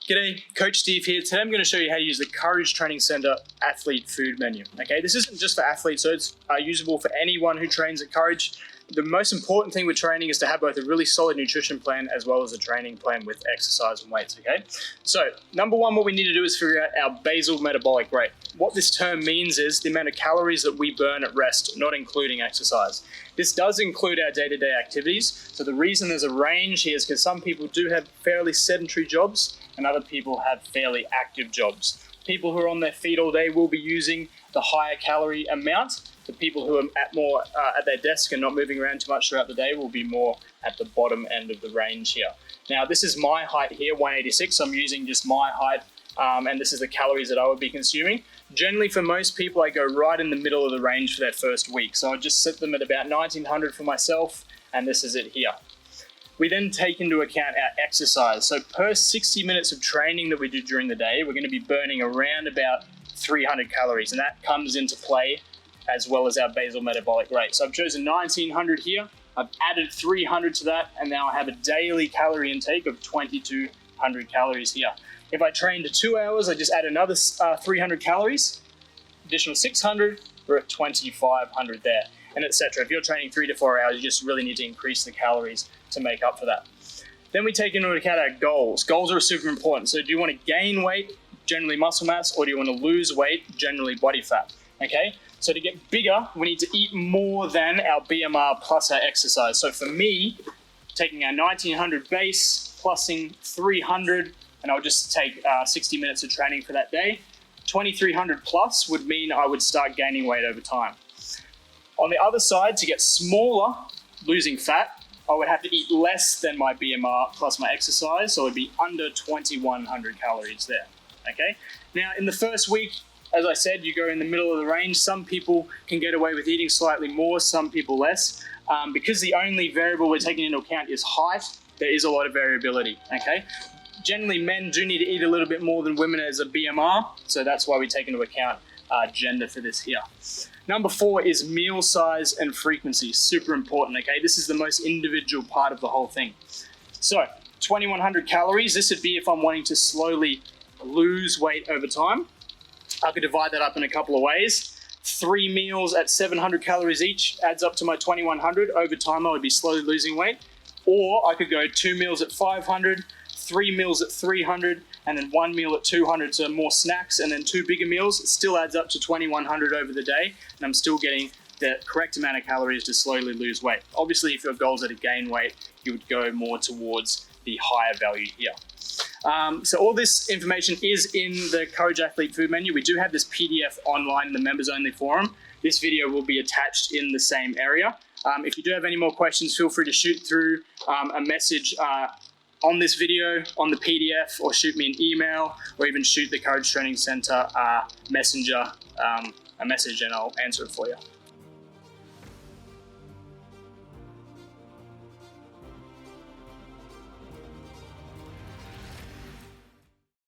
G'day, Coach Steve here. Today I'm going to show you how to use the Courage Training Center athlete food menu. Okay, this isn't just for athletes, so it's usable for anyone who trains at Courage. The most important thing with training is to have both a really solid nutrition plan as well as a training plan with exercise and weights, okay? So, number one, what we need to do is figure out our basal metabolic rate. What this term means is the amount of calories that we burn at rest, not including exercise. This does include our day-to-day activities. So the reason there's a range here is because some people do have fairly sedentary jobs and other people have fairly active jobs. People who are on their feet all day will be using the higher calorie amount. The people who are at their desk and not moving around too much throughout the day will be more at the bottom end of the range here. Now, this is my height here, 186. So I'm using just my height, and this is the calories that I would be consuming. Generally, for most people, I go right in the middle of the range for their first week. So I just set them at about 1900 for myself, and this is it here. We then take into account our exercise. So per 60 minutes of training that we do during the day, we're going to be burning around about 300 calories, and that comes into play as well as our basal metabolic rate. So I've chosen 1900 here, I've added 300 to that, and now I have a daily calorie intake of 2200 calories here. If I train to 2 hours, I just add another 300 calories, additional 600, we're at 2500 there, and etc. If you're training 3 to 4 hours, you just really need to increase the calories to make up for that. Then we take into account our goals. Goals are super important. So do you want to gain weight, generally muscle mass, or do you want to lose weight, generally body fat? Okay, so to get bigger, we need to eat more than our BMR plus our exercise. So for me, taking our 1900 base, plusing 300, and I'll just take 60 minutes of training for that day, 2300 plus would mean I would start gaining weight over time. On the other side, to get smaller, losing fat, I would have to eat less than my BMR plus my exercise, so it would be under 2100 calories there, okay? Now, in the first week, as I said, you go in the middle of the range. Some people can get away with eating slightly more, some people less. Because the only variable we're taking into account is height, there is a lot of variability, okay? Generally, men do need to eat a little bit more than women as a BMR, so that's why we take into account gender for this here. Number 4 is meal size and frequency, super important, okay? This is the most individual part of the whole thing. So, 2100 calories, this would be if I'm wanting to slowly lose weight over time. I could divide that up in a couple of ways. 3 meals at 700 calories each adds up to my 2100. Over time, I would be slowly losing weight. Or I could go 2 meals at 500, 3 meals at 300, and then 1 meal at 200, so more snacks, and then 2 bigger meals. It still adds up to 2100 over the day, and I'm still getting the correct amount of calories to slowly lose weight. Obviously, if your goals are to gain weight, you would go more towards the higher value here. So all this information is in the Courage Athlete Food Menu. We do have this PDF online in the members only forum. This video will be attached in the same area. If you do have any more questions, feel free to shoot through a message on this video, on the PDF, or shoot me an email, or even shoot the Courage Training Center messenger a message and I'll answer it for you.